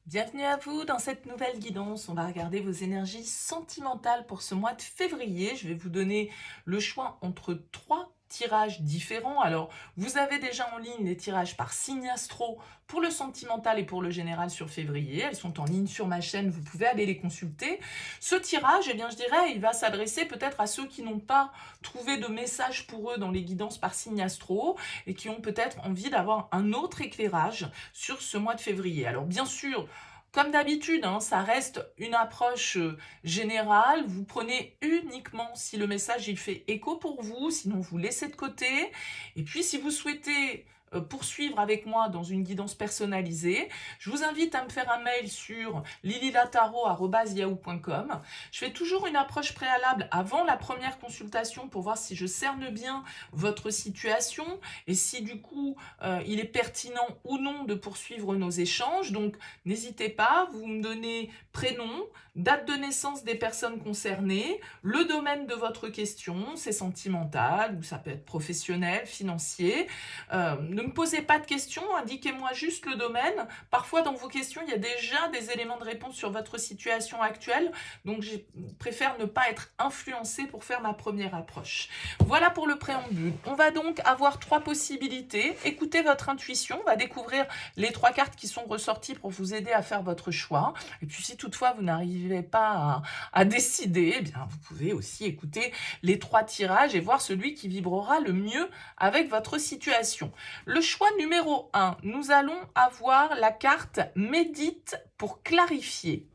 Bienvenue à vous dans cette nouvelle guidance. On va regarder vos énergies sentimentales pour ce mois de février. Je vais vous donner le choix entre trois tirages différents. Alors, vous avez déjà en ligne les tirages par signe astro pour le sentimental et pour le général sur février. Elles sont en ligne sur ma chaîne, vous pouvez aller les consulter. Ce tirage, eh bien, je dirais, il va s'adresser peut-être à ceux qui n'ont pas trouvé de message pour eux dans les guidances par signe astro et qui ont peut-être envie d'avoir un autre éclairage sur ce mois de février. Alors, bien sûr, comme d'habitude, ça reste une approche générale. Vous prenez uniquement si le message il fait écho pour vous, sinon vous laissez de côté. Et puis si vous souhaitez poursuivre avec moi dans une guidance personnalisée, je vous invite à me faire un mail sur lililataro@yahoo.com. Je fais toujours une approche préalable avant la première consultation pour voir si je cerne bien votre situation et si du coup il est pertinent ou non de poursuivre nos échanges. Donc n'hésitez pas, vous me donnez prénom, date de naissance des personnes concernées, le domaine de votre question, c'est sentimental ou ça peut être professionnel, financier. Ne me posez pas de questions, indiquez-moi juste le domaine. Parfois dans vos questions, il y a déjà des éléments de réponse sur votre situation actuelle, donc je préfère ne pas être influencée pour faire ma première approche. Voilà pour le préambule. On va donc avoir trois possibilités. Écoutez votre intuition, on va découvrir les trois cartes qui sont ressorties pour vous aider à faire votre choix. Et puis si toutefois vous n'arrivez pas à décider, eh bien, vous pouvez aussi écouter les trois tirages et voir celui qui vibrera le mieux avec votre situation. Le choix numéro 1, nous allons avoir la carte Médite pour clarifier.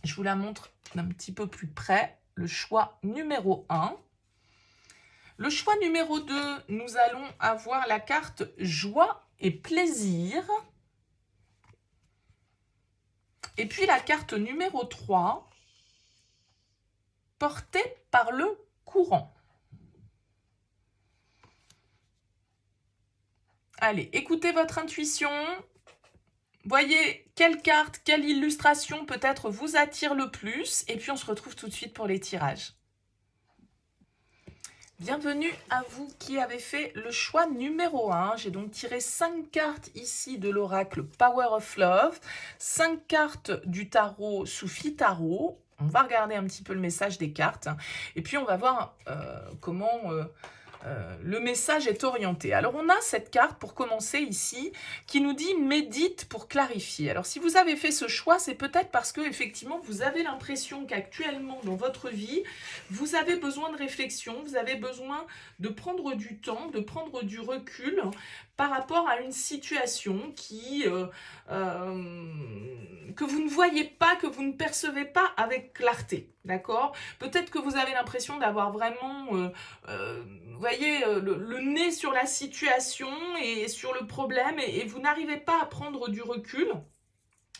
Je vous la montre d'un petit peu plus près. Le choix numéro 1. Le choix numéro 2, nous allons avoir la carte Joie et plaisir. Et puis la carte numéro 3, portée par le courant. Allez, écoutez votre intuition. Voyez quelle carte, quelle illustration peut-être vous attire le plus. Et puis on se retrouve tout de suite pour les tirages. Bienvenue à vous qui avez fait le choix numéro 1. J'ai donc tiré 5 cartes ici de l'oracle Power of Love, 5 cartes du tarot Soufi Tarot. On va regarder un petit peu le message des cartes et puis on va voir comment le message est orienté. Alors on a cette carte pour commencer ici qui nous dit médite pour clarifier. Alors si vous avez fait ce choix, c'est peut-être parce que effectivement vous avez l'impression qu'actuellement dans votre vie, vous avez besoin de réflexion, vous avez besoin de prendre du temps, de prendre du recul par rapport à une situation que vous ne voyez pas, que vous ne percevez pas avec clarté. D'accord ? Peut-être que vous avez l'impression d'avoir vraiment vous voyez, le nez sur la situation et sur le problème et vous n'arrivez pas à prendre du recul.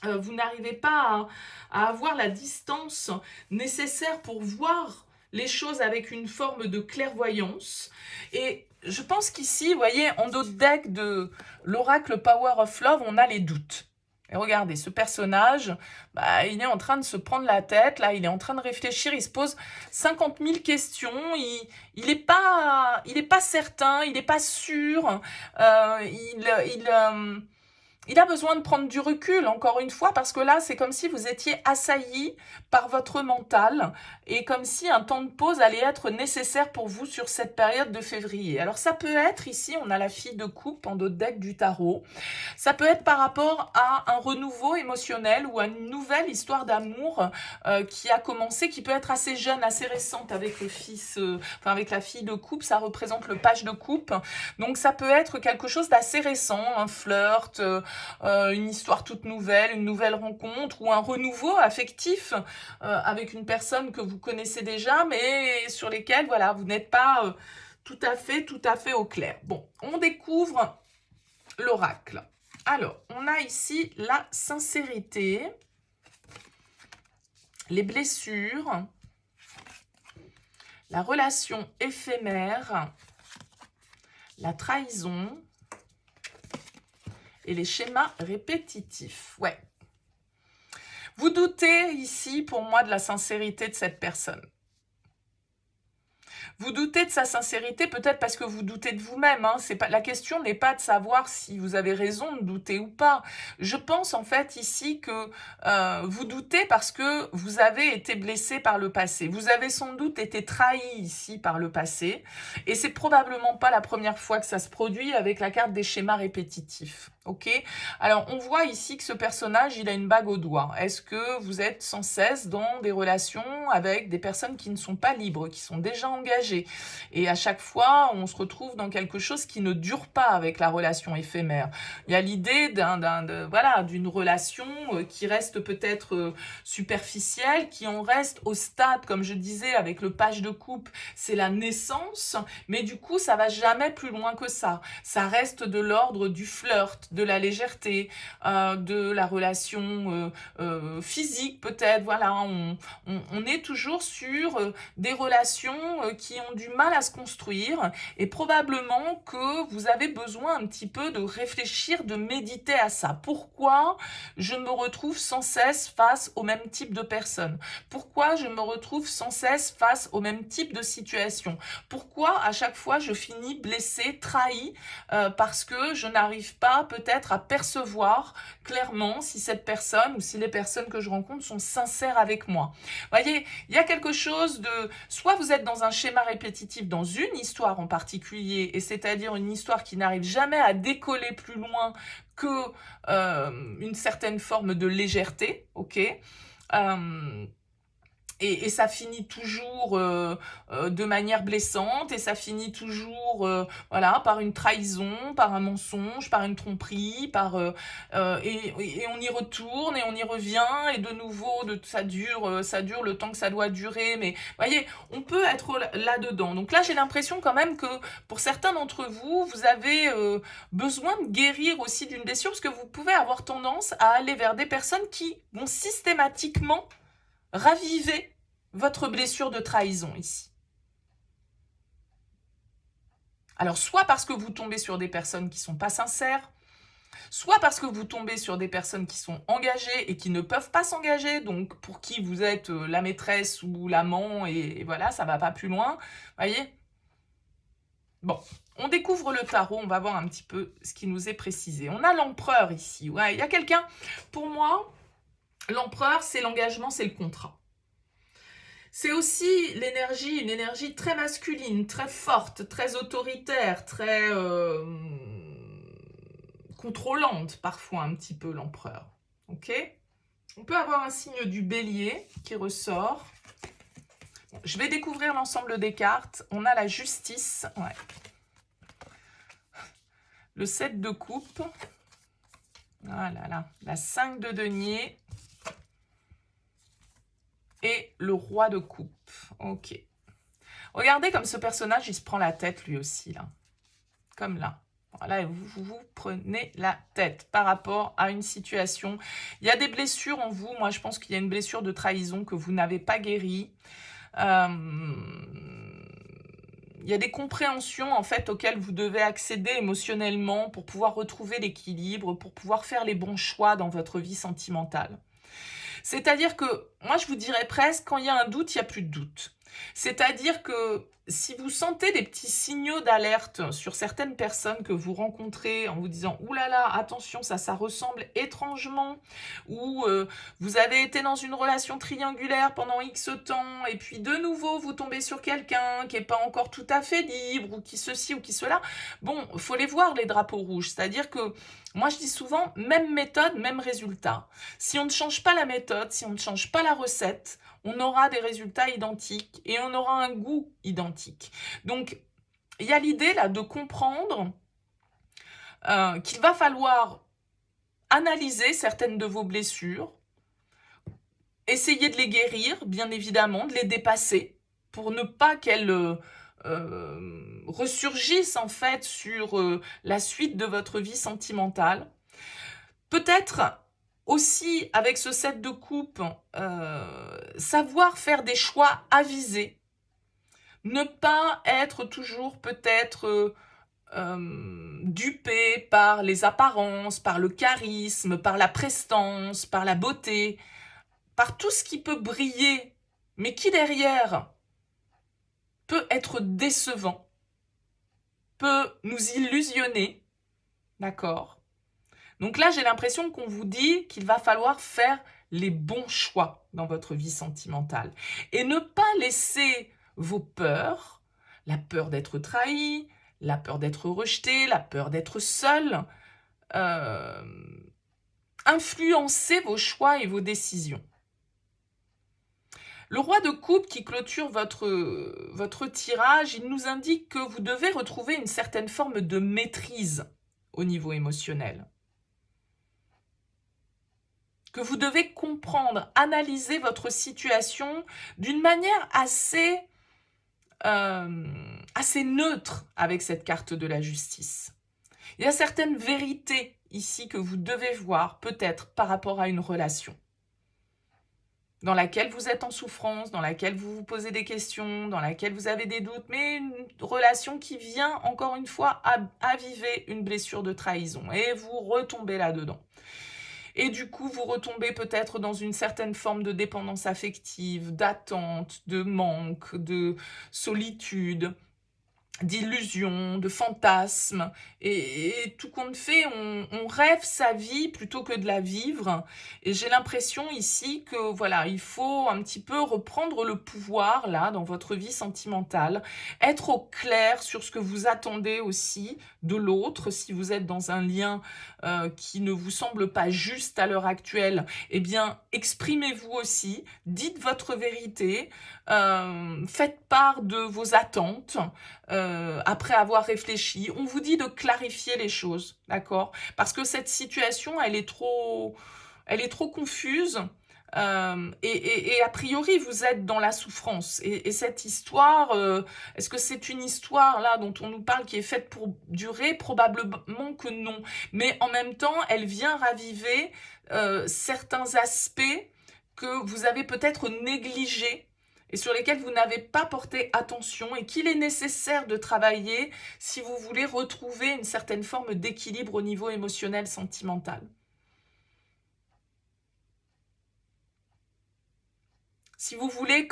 Vous n'arrivez pas à avoir la distance nécessaire pour voir les choses avec une forme de clairvoyance. Et je pense qu'ici, vous voyez, en dos de deck de l'oracle Power of Love, on a les doutes. Et regardez, ce personnage, il est en train de se prendre la tête, là, il est en train de réfléchir, il se pose 50 000 questions, il est pas certain, il n'est pas sûr, il a besoin de prendre du recul, encore une fois, parce que là, c'est comme si vous étiez assailli par votre mental et comme si un temps de pause allait être nécessaire pour vous sur cette période de février. Alors, ça peut être, ici, on a la fille de coupe en dos de deck du tarot. Ça peut être par rapport à un renouveau émotionnel ou à une nouvelle histoire d'amour qui a commencé, qui peut être assez jeune, assez récente avec avec la fille de coupe. Ça représente le page de coupe. Donc, ça peut être quelque chose d'assez récent, un flirt, une histoire toute nouvelle, une nouvelle rencontre ou un renouveau affectif avec une personne que vous connaissez déjà, mais sur lesquelles, voilà, vous n'êtes pas tout à fait au clair. Bon, on découvre l'oracle. Alors, on a ici la sincérité, les blessures, la relation éphémère, la trahison et les schémas répétitifs. Ouais. Vous doutez ici, pour moi, de la sincérité de cette personne. Vous doutez de sa sincérité, peut-être parce que vous doutez de vous-même, hein. C'est pas, la question n'est pas de savoir si vous avez raison de douter ou pas. Je pense en fait ici que vous doutez parce que vous avez été blessé par le passé. Vous avez sans doute été trahi ici par le passé. Et c'est probablement pas la première fois que ça se produit avec la carte des schémas répétitifs. Ok? Alors, on voit ici que ce personnage, il a une bague au doigt. Est-ce que vous êtes sans cesse dans des relations avec des personnes qui ne sont pas libres, qui sont déjà engagées? Et à chaque fois, on se retrouve dans quelque chose qui ne dure pas avec la relation éphémère. Il y a l'idée voilà, d'une relation qui reste peut-être superficielle, qui en reste au stade, comme je disais, avec le page de coupe, c'est la naissance, mais du coup, ça va jamais plus loin que ça. Ça reste de l'ordre du flirt, de la légèreté, de la relation physique peut-être. Voilà, on est toujours sur des relations qui ont du mal à se construire et probablement que vous avez besoin un petit peu de réfléchir, de méditer à ça. Pourquoi je me retrouve sans cesse face au même type de personnes? Pourquoi je me retrouve sans cesse face au même type de situation? Pourquoi à chaque fois je finis blessée, trahie parce que je n'arrive pas peut-être à percevoir clairement si cette personne ou si les personnes que je rencontre sont sincères avec moi. Voyez, il y a quelque chose de... Soit vous êtes dans un schéma répétitif dans une histoire en particulier, et c'est-à-dire une histoire qui n'arrive jamais à décoller plus loin que une certaine forme de légèreté, ok? Et ça finit toujours de manière blessante, et ça finit toujours voilà, par une trahison, par un mensonge, par une tromperie, et on y retourne et on y revient, et de nouveau ça dure le temps que ça doit durer. Mais voyez, on peut être là-dedans. Donc là, j'ai l'impression quand même que pour certains d'entre vous, vous avez besoin de guérir aussi d'une blessure, parce que vous pouvez avoir tendance à aller vers des personnes qui vont systématiquement raviver votre blessure de trahison ici. Alors, soit parce que vous tombez sur des personnes qui ne sont pas sincères, soit parce que vous tombez sur des personnes qui sont engagées et qui ne peuvent pas s'engager, donc pour qui vous êtes la maîtresse ou l'amant, et voilà, ça ne va pas plus loin, voyez? Bon, on découvre le tarot, on va voir un petit peu ce qui nous est précisé. On a l'empereur ici, ouais, il y a quelqu'un, pour moi, l'empereur, c'est l'engagement, c'est le contrat. C'est aussi l'énergie, une énergie très masculine, très forte, très autoritaire, très contrôlante parfois un petit peu, l'empereur. Ok? On peut avoir un signe du bélier qui ressort. Bon, je vais découvrir l'ensemble des cartes. On a la justice, ouais. Le 7 de coupe. Voilà, là. La 5 de denier. Et le roi de coupe. Ok. Regardez comme ce personnage, il se prend la tête lui aussi, là. Comme là. Voilà, vous prenez la tête par rapport à une situation. Il y a des blessures en vous. Moi, je pense qu'il y a une blessure de trahison que vous n'avez pas guérie. Il y a des compréhensions, en fait, auxquelles vous devez accéder émotionnellement pour pouvoir retrouver l'équilibre, pour pouvoir faire les bons choix dans votre vie sentimentale. C'est-à-dire que, moi, je vous dirais presque, quand il y a un doute, il n'y a plus de doute. C'est-à-dire que si vous sentez des petits signaux d'alerte sur certaines personnes que vous rencontrez en vous disant « Ouh là là, attention, ça ressemble étrangement » ou vous avez été dans une relation triangulaire pendant X temps et puis de nouveau vous tombez sur quelqu'un qui n'est pas encore tout à fait libre ou qui ceci ou qui cela, bon, il faut les voir les drapeaux rouges. C'est-à-dire que moi je dis souvent, même méthode, même résultat. Si on ne change pas la méthode, si on ne change pas la recette, on aura des résultats identiques et on aura un goût identique. Donc, il y a l'idée là de comprendre qu'il va falloir analyser certaines de vos blessures, essayer de les guérir, bien évidemment, de les dépasser pour ne pas qu'elles ressurgissent en fait sur la suite de votre vie sentimentale. Peut-être aussi, avec ce 7 de coupe, savoir faire des choix avisés. Ne pas être toujours peut-être dupé par les apparences, par le charisme, par la prestance, par la beauté, par tout ce qui peut briller, mais qui derrière peut être décevant, peut nous illusionner, d'accord? Donc là, j'ai l'impression qu'on vous dit qu'il va falloir faire les bons choix dans votre vie sentimentale et ne pas laisser vos peurs, la peur d'être trahi, la peur d'être rejeté, la peur d'être seul, influencer vos choix et vos décisions. Le roi de coupe qui clôture votre tirage, il nous indique que vous devez retrouver une certaine forme de maîtrise au niveau émotionnel. Que vous devez comprendre, analyser votre situation d'une manière assez neutre avec cette carte de la justice. Il y a certaines vérités ici que vous devez voir peut-être par rapport à une relation dans laquelle vous êtes en souffrance, dans laquelle vous vous posez des questions, dans laquelle vous avez des doutes, mais une relation qui vient encore une fois aviver une blessure de trahison et vous retombez là-dedans. Et du coup, vous retombez peut-être dans une certaine forme de dépendance affective, d'attente, de manque, de solitude, d'illusions, de fantasmes, et tout compte fait, on rêve sa vie plutôt que de la vivre, et j'ai l'impression ici que voilà, il faut un petit peu reprendre le pouvoir là dans votre vie sentimentale, être au clair sur ce que vous attendez aussi de l'autre, si vous êtes dans un lien qui ne vous semble pas juste à l'heure actuelle, eh bien exprimez-vous aussi, dites votre vérité, faites part de vos attentes, après avoir réfléchi. On vous dit de clarifier les choses, d'accord? Parce que cette situation, elle est trop confuse. Et a priori, vous êtes dans la souffrance. Et cette histoire, est-ce que c'est une histoire là dont on nous parle qui est faite pour durer? Probablement que non. Mais en même temps, elle vient raviver certains aspects que vous avez peut-être négligés et sur lesquels vous n'avez pas porté attention et qu'il est nécessaire de travailler si vous voulez retrouver une certaine forme d'équilibre au niveau émotionnel, sentimental. Si vous voulez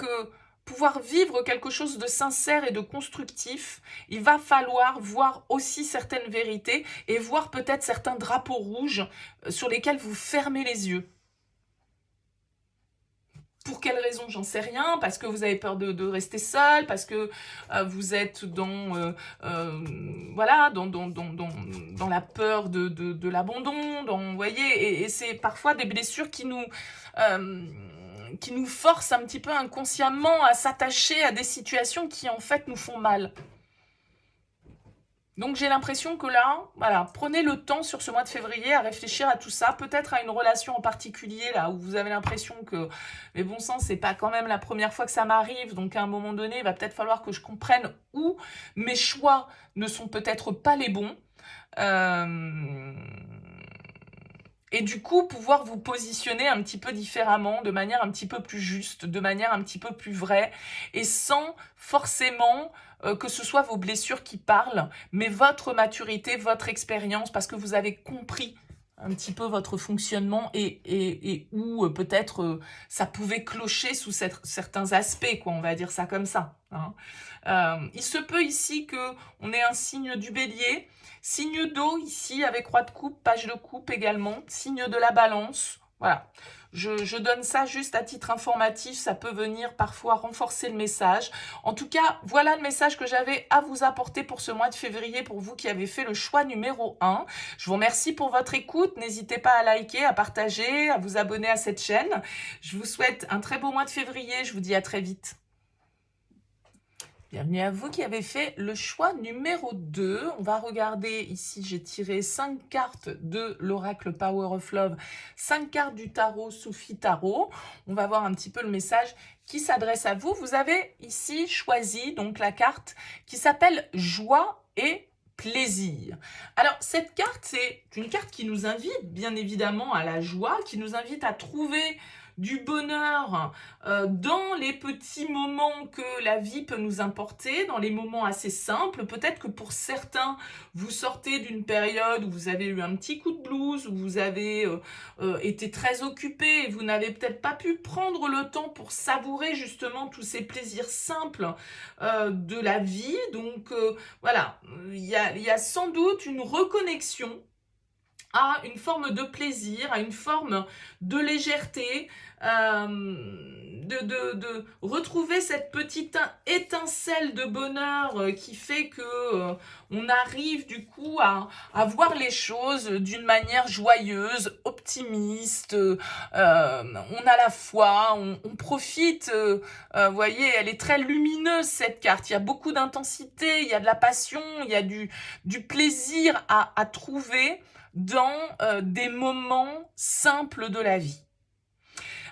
pouvoir vivre quelque chose de sincère et de constructif, il va falloir voir aussi certaines vérités et voir peut-être certains drapeaux rouges sur lesquels vous fermez les yeux. Pour quelle raison, j'en sais rien, parce que vous avez peur de rester seul, parce que vous êtes dans, voilà, dans la peur de l'abandon, vous voyez, et c'est parfois des blessures qui nous forcent un petit peu inconsciemment à s'attacher à des situations qui en fait nous font mal. Donc j'ai l'impression que là, voilà, prenez le temps sur ce mois de février à réfléchir à tout ça, peut-être à une relation en particulier là où vous avez l'impression que, mais bon sang, c'est pas quand même la première fois que ça m'arrive, donc à un moment donné, il va peut-être falloir que je comprenne où mes choix ne sont peut-être pas les bons. Et du coup, pouvoir vous positionner un petit peu différemment, de manière un petit peu plus juste, de manière un petit peu plus vraie, et sans forcément que ce soit vos blessures qui parlent, mais votre maturité, votre expérience, parce que vous avez compris un petit peu votre fonctionnement et où peut-être ça pouvait clocher sous certains aspects, quoi, on va dire ça comme ça. Hein. Il se peut ici qu'on ait un signe du bélier, signe d'eau ici avec roi de coupe, page de coupe également, signe de la balance, voilà. Je donne ça juste à titre informatif, ça peut venir parfois renforcer le message. En tout cas, voilà le message que j'avais à vous apporter pour ce mois de février, pour vous qui avez fait le choix numéro 1. Je vous remercie pour votre écoute, n'hésitez pas à liker, à partager, à vous abonner à cette chaîne. Je vous souhaite un très beau mois de février, je vous dis à très vite. Bienvenue à vous qui avez fait le choix numéro 2. On va regarder ici, j'ai tiré 5 cartes de l'oracle Power of Love, 5 cartes du tarot Sophie Tarot. On va voir un petit peu le message qui s'adresse à vous. Vous avez ici choisi donc la carte qui s'appelle Joie et plaisir. Alors cette carte, c'est une carte qui nous invite bien évidemment à la joie, qui nous invite à trouver du bonheur dans les petits moments que la vie peut nous apporter, dans les moments assez simples. Peut-être que pour certains, vous sortez d'une période où vous avez eu un petit coup de blues, où vous avez été très occupé et vous n'avez peut-être pas pu prendre le temps pour savourer justement tous ces plaisirs simples de la vie. Donc voilà, il y a sans doute une reconnexion à une forme de plaisir, à une forme de légèreté, de retrouver cette petite étincelle de bonheur qui fait que on arrive du coup à voir les choses d'une manière joyeuse, optimiste, on a la foi, on profite, vous voyez, elle est très lumineuse cette carte, il y a beaucoup d'intensité, il y a de la passion, il y a du plaisir à trouver dans des moments simples de la vie.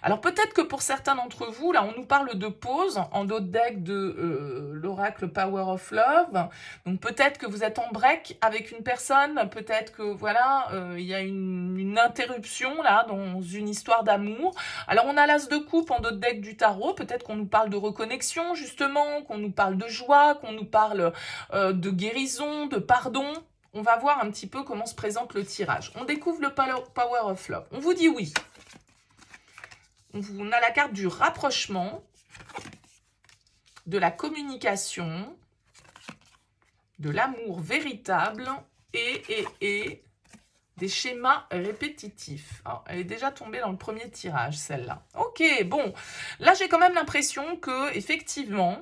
Alors peut-être que pour certains d'entre vous, là on nous parle de pause en d'autres decks de l'oracle Power of Love, donc peut-être que vous êtes en break avec une personne, peut-être que voilà, il y a une interruption là dans une histoire d'amour. Alors on a l'as de coupe en d'autres decks du tarot, peut-être qu'on nous parle de reconnexion justement, qu'on nous parle de joie, qu'on nous parle de guérison, de pardon. On va voir un petit peu comment se présente le tirage. On découvre le Power of Love. On vous dit oui. On a la carte du rapprochement, de la communication, de l'amour véritable et des schémas répétitifs. Alors, elle est déjà tombée dans le premier tirage, celle-là. Ok, bon. Là, j'ai quand même l'impression que, effectivement,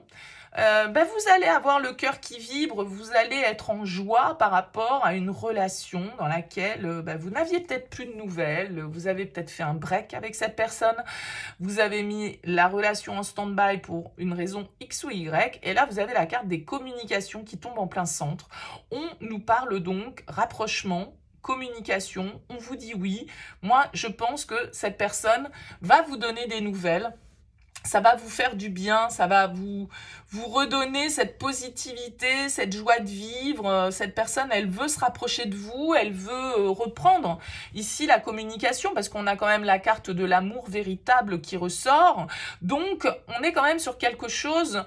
vous allez avoir le cœur qui vibre, vous allez être en joie par rapport à une relation dans laquelle vous n'aviez peut-être plus de nouvelles, vous avez peut-être fait un break avec cette personne, vous avez mis la relation en stand-by pour une raison X ou Y, et là vous avez la carte des communications qui tombe en plein centre. On nous parle donc rapprochement, communication, on vous dit oui. Moi, je pense que cette personne va vous donner des nouvelles. Ça va vous faire du bien, ça va vous redonner cette positivité, cette joie de vivre. Cette personne, elle veut se rapprocher de vous, elle veut reprendre ici la communication, parce qu'on a quand même la carte de l'amour véritable qui ressort. Donc, on est quand même sur quelque chose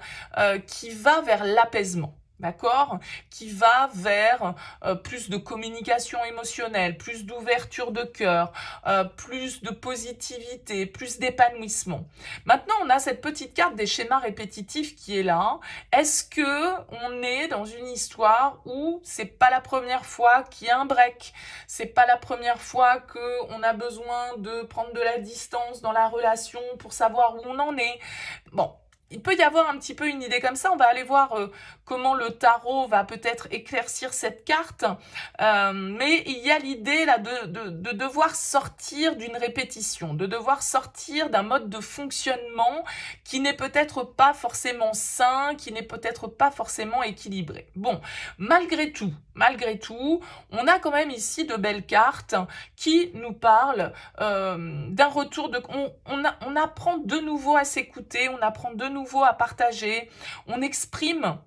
qui va vers l'apaisement. D'accord, qui va vers plus de communication émotionnelle, plus d'ouverture de cœur, plus de positivité, plus d'épanouissement. Maintenant, on a cette petite carte des schémas répétitifs qui est là. Est-ce que on est dans une histoire où c'est pas la première fois qu'il y a un break, c'est pas la première fois que on a besoin de prendre de la distance dans la relation pour savoir où on en est? Bon. Il peut y avoir un petit peu une idée comme ça. On va aller voir comment le tarot va peut-être éclaircir cette carte. Mais il y a l'idée là de devoir sortir d'une répétition, de devoir sortir d'un mode de fonctionnement qui n'est peut-être pas forcément sain, qui n'est peut-être pas forcément équilibré. Bon, malgré tout, on a quand même ici de belles cartes qui nous parlent d'un retour de... On apprend de nouveau à s'écouter, on apprend de nouveau à partager, on exprime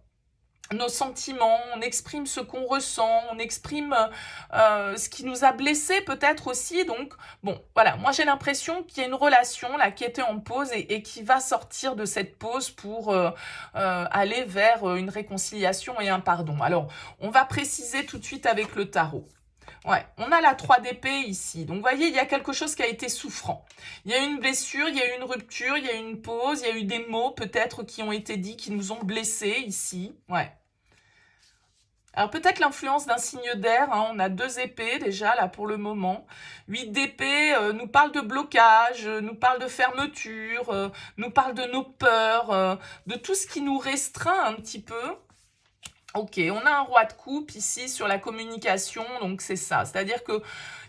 nos sentiments, on exprime ce qu'on ressent, on exprime ce qui nous a blessés peut-être aussi. Donc, bon, voilà, moi j'ai l'impression qu'il y a une relation là qui était en pause et qui va sortir de cette pause pour aller vers une réconciliation et un pardon. Alors, on va préciser tout de suite avec le tarot. Ouais, on a la 3 d'épée ici. Donc, vous voyez, il y a quelque chose qui a été souffrant. Il y a eu une blessure, il y a eu une rupture, il y a eu une pause, il y a eu des mots peut-être qui ont été dits, qui nous ont blessés ici. Ouais. Alors, peut-être l'influence d'un signe d'air. Hein, on a 2 épées déjà, là, pour le moment. 8 d'épée nous parle de blocage, nous parle de fermeture, nous parle de nos peurs, de tout ce qui nous restreint un petit peu. Ok, on a un roi de coupe ici sur la communication, donc c'est ça. C'est-à-dire que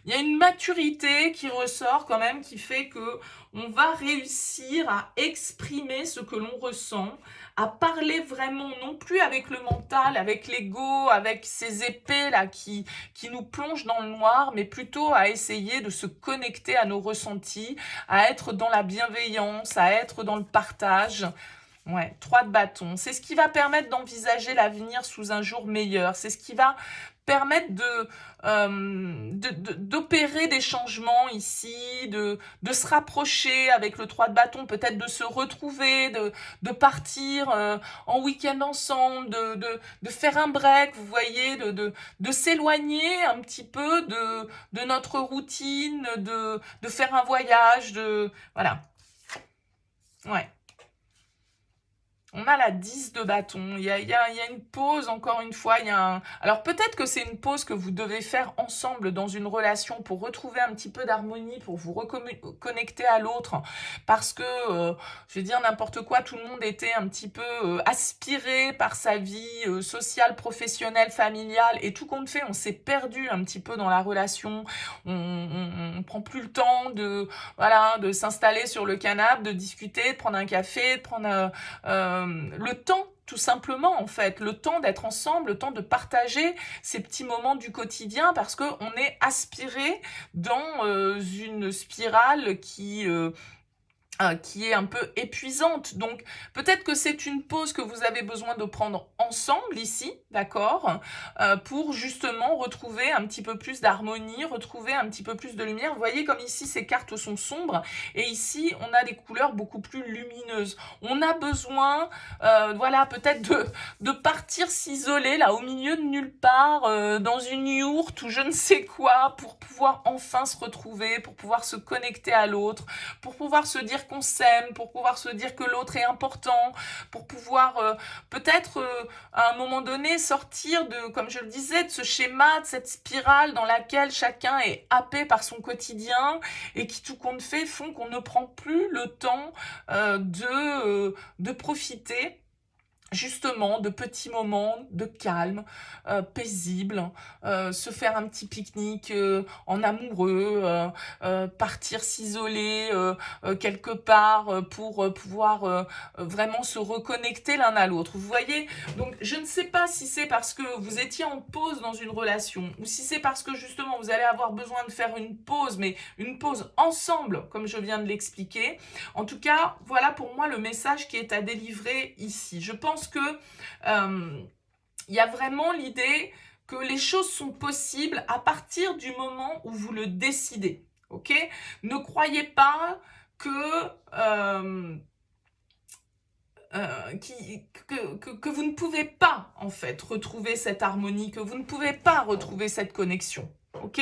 il y a une maturité qui ressort quand même, qui fait que on va réussir à exprimer ce que l'on ressent, à parler vraiment, non plus avec le mental, avec l'ego, avec ces épées là qui nous plongent dans le noir, mais plutôt à essayer de se connecter à nos ressentis, à être dans la bienveillance, à être dans le partage. Ouais, 3 de bâton. C'est ce qui va permettre d'envisager l'avenir sous un jour meilleur. C'est ce qui va permettre d'opérer des changements ici, de se rapprocher avec le 3 de bâton, peut-être de se retrouver, de partir en week-end ensemble, de faire un break, vous voyez, de s'éloigner un petit peu de notre routine, de faire un voyage, voilà. Ouais. On a la 10 de bâton, il y a une pause, encore une fois, alors peut-être que c'est une pause que vous devez faire ensemble dans une relation pour retrouver un petit peu d'harmonie, pour vous reconnecter à l'autre, parce que, je vais dire n'importe quoi, tout le monde était un petit peu aspiré par sa vie sociale, professionnelle, familiale, et tout compte fait, on s'est perdu un petit peu dans la relation, on prend plus le temps voilà, de s'installer sur le canapé, de discuter, de prendre un café, de prendre... le temps, tout simplement, en fait, le temps d'être ensemble, le temps de partager ces petits moments du quotidien, parce qu'on est aspiré dans une spirale qui est un peu épuisante. Donc, peut-être que c'est une pause que vous avez besoin de prendre ensemble ici, d'accord, pour justement retrouver un petit peu plus d'harmonie, retrouver un petit peu plus de lumière. Vous voyez comme ici, ces cartes sont sombres et ici, on a des couleurs beaucoup plus lumineuses. On a besoin, voilà, peut-être de partir s'isoler là au milieu de nulle part, dans une yourte ou je ne sais quoi, pour pouvoir enfin se retrouver, pour pouvoir se connecter à l'autre, pour pouvoir se dire qu'on s'aime, pour pouvoir se dire que l'autre est important, pour pouvoir peut-être à un moment donné sortir de, comme je le disais, de ce schéma, de cette spirale dans laquelle chacun est happé par son quotidien et qui tout compte fait font qu'on ne prend plus le temps de profiter justement de petits moments de calme, paisible, se faire un petit pique-nique en amoureux, partir s'isoler quelque part pour pouvoir vraiment se reconnecter l'un à l'autre. Vous voyez, donc je ne sais pas si c'est parce que vous étiez en pause dans une relation ou si c'est parce que justement vous allez avoir besoin de faire une pause, mais une pause ensemble, comme je viens de l'expliquer. En tout cas, voilà pour moi le message qui est à délivrer ici. Je pense que y a vraiment l'idée que les choses sont possibles à partir du moment où vous le décidez. Ok ? Ne croyez pas que que vous ne pouvez pas en fait retrouver cette harmonie, que vous ne pouvez pas retrouver cette connexion. Ok ?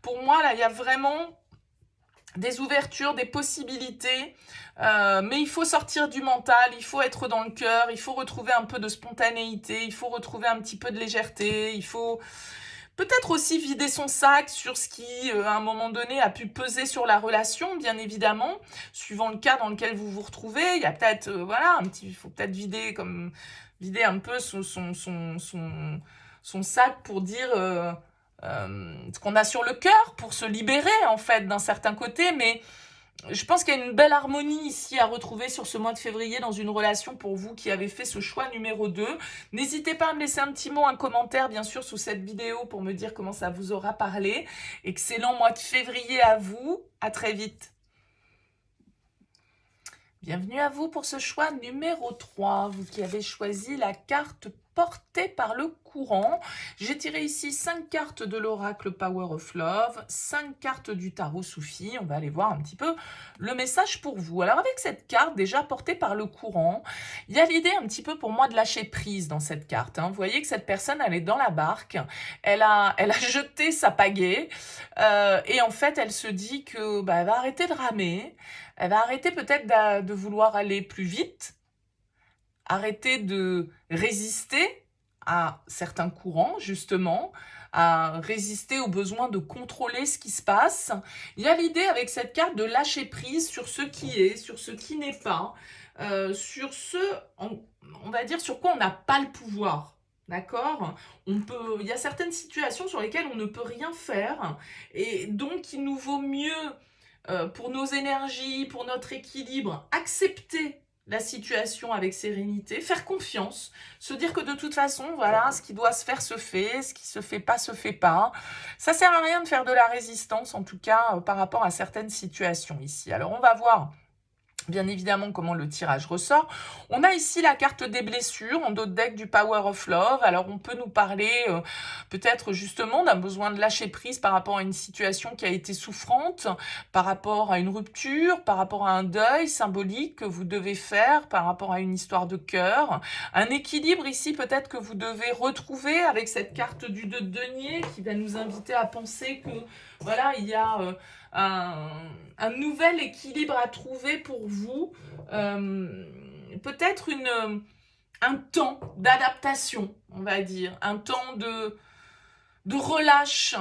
Pour moi, là, il y a vraiment des ouvertures, des possibilités, mais il faut sortir du mental, il faut être dans le cœur, il faut retrouver un peu de spontanéité, il faut retrouver un petit peu de légèreté, il faut peut-être aussi vider son sac sur ce qui, à un moment donné, a pu peser sur la relation, bien évidemment, suivant le cas dans lequel vous vous retrouvez. Il y a peut-être, voilà, il faut peut-être vider un peu son sac pour dire ce qu'on a sur le cœur, pour se libérer, en fait, d'un certain côté, mais je pense qu'il y a une belle harmonie ici à retrouver sur ce mois de février dans une relation pour vous qui avez fait ce choix numéro 2. N'hésitez pas à me laisser un petit mot, un commentaire bien sûr sous cette vidéo pour me dire comment ça vous aura parlé. Excellent mois de février à vous, à très vite. Bienvenue à vous pour ce choix numéro 3, vous qui avez choisi la carte portée par le courant. J'ai tiré ici 5 cartes de l'oracle Power of Love, 5 cartes du tarot Soufi. On va aller voir un petit peu le message pour vous. Alors avec cette carte déjà portée par le courant, il y a l'idée un petit peu pour moi de lâcher prise dans cette carte. Vous voyez que cette personne, elle est dans la barque, elle a jeté sa pagaie et en fait, elle se dit que elle va arrêter de ramer. Elle va arrêter peut-être de vouloir aller plus vite, arrêter de résister à certains courants, justement, à résister au besoin de contrôler ce qui se passe. Il y a l'idée avec cette carte de lâcher prise sur ce qui est, sur ce qui n'est pas, sur ce, on va dire, sur quoi on n'a pas le pouvoir. D'accord ? Il y a certaines situations sur lesquelles on ne peut rien faire, et donc il nous vaut mieux pour nos énergies, pour notre équilibre, accepter la situation avec sérénité, faire confiance, se dire que de toute façon, voilà, ce qui doit se faire se fait, ce qui se fait pas. Ça sert à rien de faire de la résistance, en tout cas par rapport à certaines situations ici. Alors on va voir bien évidemment comment le tirage ressort. On a ici la carte des blessures en dos de deck du Power of Love. Alors on peut nous parler peut-être justement d'un besoin de lâcher prise par rapport à une situation qui a été souffrante, par rapport à une rupture, par rapport à un deuil symbolique que vous devez faire, par rapport à une histoire de cœur. Un équilibre ici peut-être que vous devez retrouver avec cette carte du 2 de denier qui va nous inviter à penser que voilà, il y a un nouvel équilibre à trouver pour vous, peut-être un temps d'adaptation, on va dire, un temps de relâche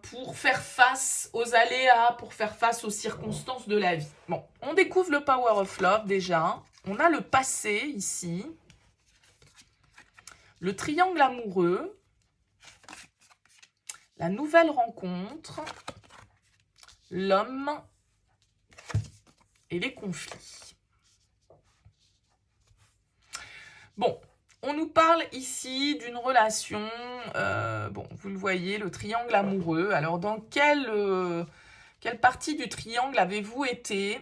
pour faire face aux aléas, pour faire face aux circonstances de la vie. Bon, on découvre le Power of Love déjà. On a le passé ici, le triangle amoureux, la nouvelle rencontre, l'homme et les conflits. Bon, on nous parle ici d'une relation, bon, vous le voyez, le triangle amoureux. Alors, dans quelle partie du triangle avez-vous été?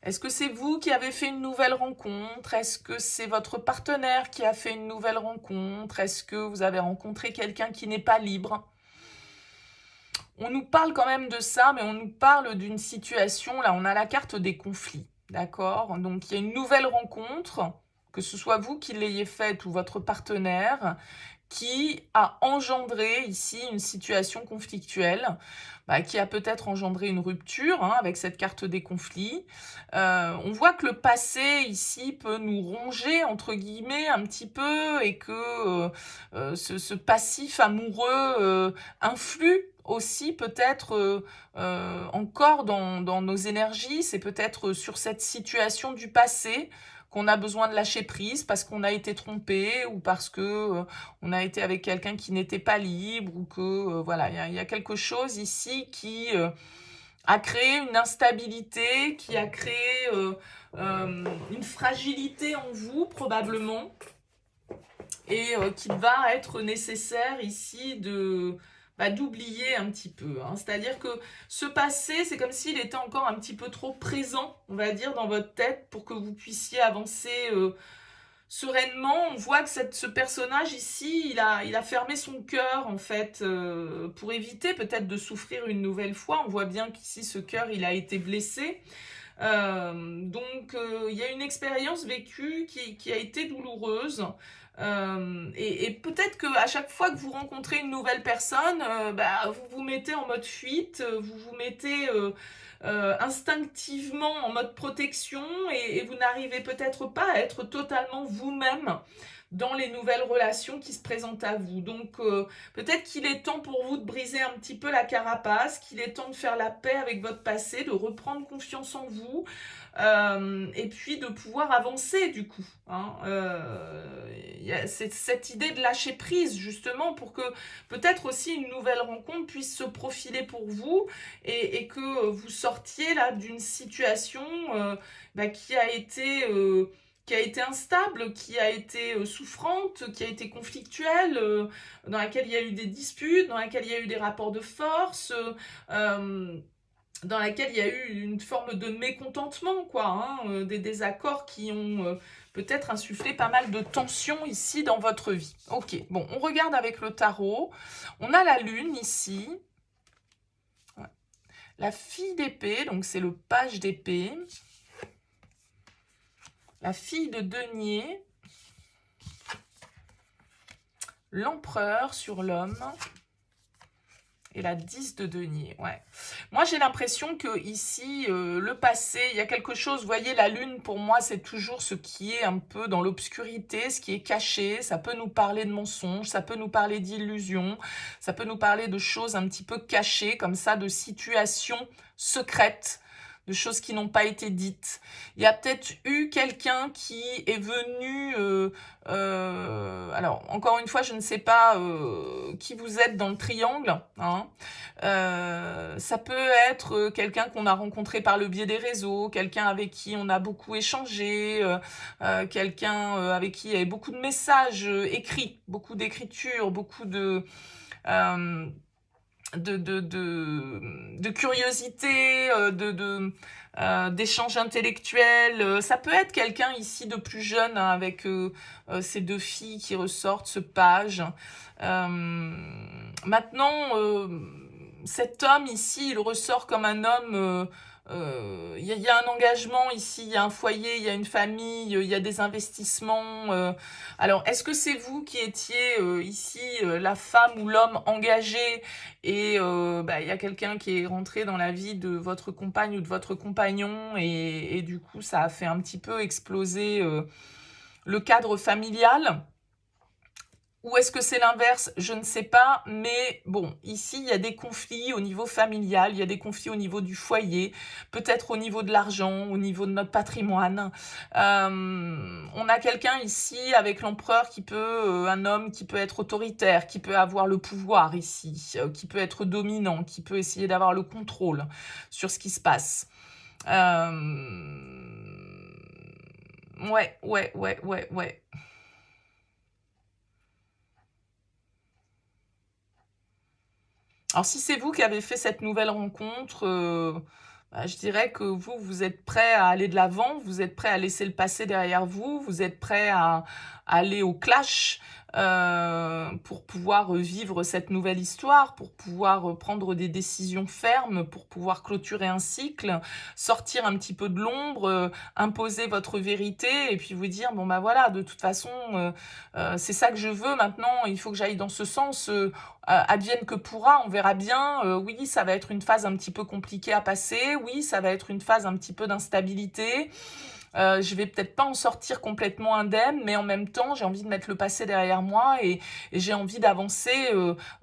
Est-ce que c'est vous qui avez fait une nouvelle rencontre? Est-ce que c'est votre partenaire qui a fait une nouvelle rencontre? Est-ce que vous avez rencontré quelqu'un qui n'est pas libre? On nous parle quand même de ça, mais on nous parle d'une situation, là on a la carte des conflits, d'accord? Donc il y a une nouvelle rencontre, que ce soit vous qui l'ayez faite ou votre partenaire, qui a engendré ici une situation conflictuelle, qui a peut-être engendré une rupture avec cette carte des conflits. On voit que le passé ici peut nous ronger, entre guillemets, un petit peu, et que ce passif amoureux influe aussi peut-être encore dans nos énergies. C'est peut-être sur cette situation du passé qu'on a besoin de lâcher prise parce qu'on a été trompé ou parce que on a été avec quelqu'un qui n'était pas libre ou que voilà, il y a quelque chose ici qui a créé une instabilité, qui a créé une fragilité en vous probablement et qu'il va être nécessaire ici d'oublier un petit peu. C'est-à-dire que ce passé, c'est comme s'il était encore un petit peu trop présent, on va dire, dans votre tête pour que vous puissiez avancer sereinement. On voit que ce personnage ici, il a fermé son cœur en fait pour éviter peut-être de souffrir une nouvelle fois. On voit bien qu'ici ce cœur, il a été blessé. Donc il y a une expérience vécue qui a été douloureuse. Et peut-être qu'à chaque fois que vous rencontrez une nouvelle personne, vous vous mettez en mode fuite, vous vous mettez instinctivement en mode protection et vous n'arrivez peut-être pas à être totalement vous-même dans les nouvelles relations qui se présentent à vous. Donc peut-être qu'il est temps pour vous de briser un petit peu la carapace, qu'il est temps de faire la paix avec votre passé, de reprendre confiance en vous et puis de pouvoir avancer du coup. Y a cette idée de lâcher prise justement pour que peut-être aussi une nouvelle rencontre puisse se profiler pour vous et que vous sortiez là d'une situation qui a été instable, qui a été souffrante, qui a été conflictuelle, dans laquelle il y a eu des disputes, dans laquelle il y a eu des rapports de force, dans laquelle il y a eu une forme de mécontentement, des désaccords qui ont peut-être insufflé pas mal de tensions ici dans votre vie. Ok, bon, on regarde avec le tarot. On a la lune ici. La fille d'épée, donc c'est le page d'épée. La fille de denier, l'empereur sur l'homme et la 10 de denier. Ouais. Moi, j'ai l'impression que ici, le passé, il y a quelque chose, vous voyez, la lune, pour moi, c'est toujours ce qui est un peu dans l'obscurité, ce qui est caché. Ça peut nous parler de mensonges, ça peut nous parler d'illusions, ça peut nous parler de choses un petit peu cachées, comme ça, de situations secrètes, de choses qui n'ont pas été dites. Il y a peut-être eu quelqu'un qui est venu... alors, encore une fois, je ne sais pas qui vous êtes dans le triangle. Ça peut être quelqu'un qu'on a rencontré par le biais des réseaux, quelqu'un avec qui on a beaucoup échangé, quelqu'un avec qui il y avait beaucoup de messages écrits, beaucoup d'écriture, beaucoup de curiosité, d'échanges intellectuels. Ça peut être quelqu'un ici de plus jeune, hein, avec ces deux filles qui ressortent, ce page. Maintenant, cet homme ici, il ressort comme un homme... Il y a un engagement ici, il y a un foyer, il y a une famille, il y a des investissements. Alors, est-ce que c'est vous qui étiez ici la femme ou l'homme engagé et il y a quelqu'un qui est rentré dans la vie de votre compagne ou de votre compagnon et du coup, ça a fait un petit peu exploser le cadre familial? Ou est-ce que c'est l'inverse? Je ne sais pas, mais bon, ici, il y a des conflits au niveau familial, il y a des conflits au niveau du foyer, peut-être au niveau de l'argent, au niveau de notre patrimoine. On a quelqu'un ici avec l'empereur qui peut, un homme qui peut être autoritaire, qui peut avoir le pouvoir ici, qui peut être dominant, qui peut essayer d'avoir le contrôle sur ce qui se passe. Ouais. Alors, si c'est vous qui avez fait cette nouvelle rencontre, je dirais que vous êtes prêt à aller de l'avant, vous êtes prêt à laisser le passé derrière vous, vous êtes prêt à aller au clash pour pouvoir vivre cette nouvelle histoire, pour pouvoir prendre des décisions fermes, pour pouvoir clôturer un cycle, sortir un petit peu de l'ombre, imposer votre vérité et puis vous dire, bon bah voilà, de toute façon, c'est ça que je veux maintenant, il faut que j'aille dans ce sens. Advienne que pourra, on verra bien. Oui, ça va être une phase un petit peu compliquée à passer. Oui, ça va être une phase un petit peu d'instabilité. Je vais peut-être pas en sortir complètement indemne, mais en même temps, j'ai envie de mettre le passé derrière moi et j'ai envie d'avancer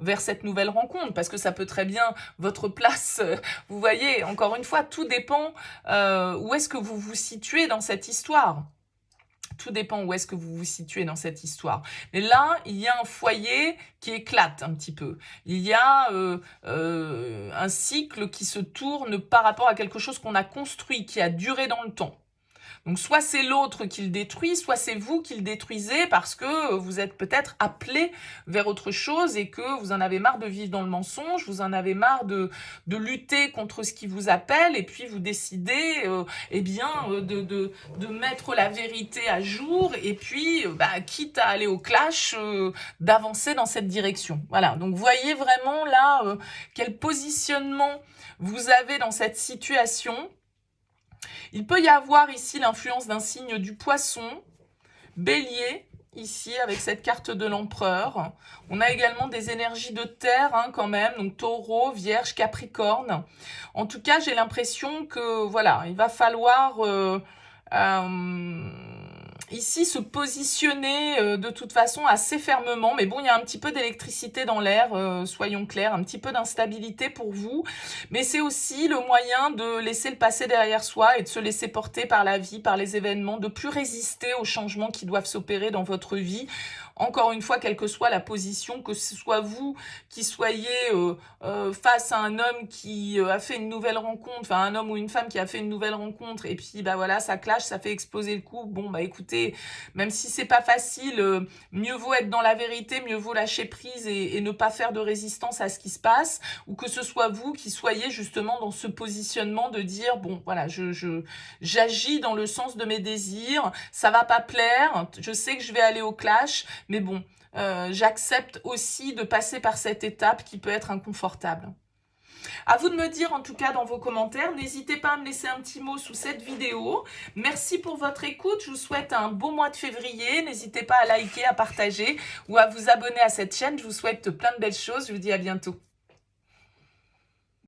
vers cette nouvelle rencontre, parce que ça peut très bien, votre place, vous voyez, encore une fois, tout dépend où est-ce que vous vous situez dans cette histoire. Tout dépend où est-ce que vous vous situez dans cette histoire. Mais là, il y a un foyer qui éclate un petit peu. Il y a un cycle qui se tourne par rapport à quelque chose qu'on a construit, qui a duré dans le temps. Donc soit c'est l'autre qui le détruit, soit c'est vous qui le détruisez parce que vous êtes peut-être appelé vers autre chose et que vous en avez marre de vivre dans le mensonge, vous en avez marre de lutter contre ce qui vous appelle et puis vous décidez de mettre la vérité à jour et puis quitte à aller au clash, d'avancer dans cette direction. Voilà, donc voyez vraiment là quel positionnement vous avez dans cette situation. Il peut y avoir ici l'influence d'un signe du poisson, bélier, ici avec cette carte de l'empereur. On a également des énergies de terre quand même, donc taureau, vierge, capricorne. En tout cas, j'ai l'impression que voilà, il va falloir ici se positionner de toute façon assez fermement. Mais bon, il y a un petit peu d'électricité dans l'air, soyons clairs, un petit peu d'instabilité pour vous. Mais c'est aussi le moyen de laisser le passé derrière soi et de se laisser porter par la vie, par les événements, de plus résister aux changements qui doivent s'opérer dans votre vie. Encore une fois, quelle que soit la position, que ce soit vous qui soyez face à un homme qui a fait une nouvelle rencontre, enfin un homme ou une femme qui a fait une nouvelle rencontre, et puis voilà, ça clash, ça fait exploser le couple. Bon écoutez, même si c'est pas facile, mieux vaut être dans la vérité, mieux vaut lâcher prise et ne pas faire de résistance à ce qui se passe, ou que ce soit vous qui soyez justement dans ce positionnement de dire, bon voilà, j'agis dans le sens de mes désirs, ça va pas plaire, je sais que je vais aller au clash, mais bon, j'accepte aussi de passer par cette étape qui peut être inconfortable. À vous de me dire en tout cas dans vos commentaires. N'hésitez pas à me laisser un petit mot sous cette vidéo. Merci pour votre écoute. Je vous souhaite un beau mois de février. N'hésitez pas à liker, à partager ou à vous abonner à cette chaîne. Je vous souhaite plein de belles choses. Je vous dis à bientôt.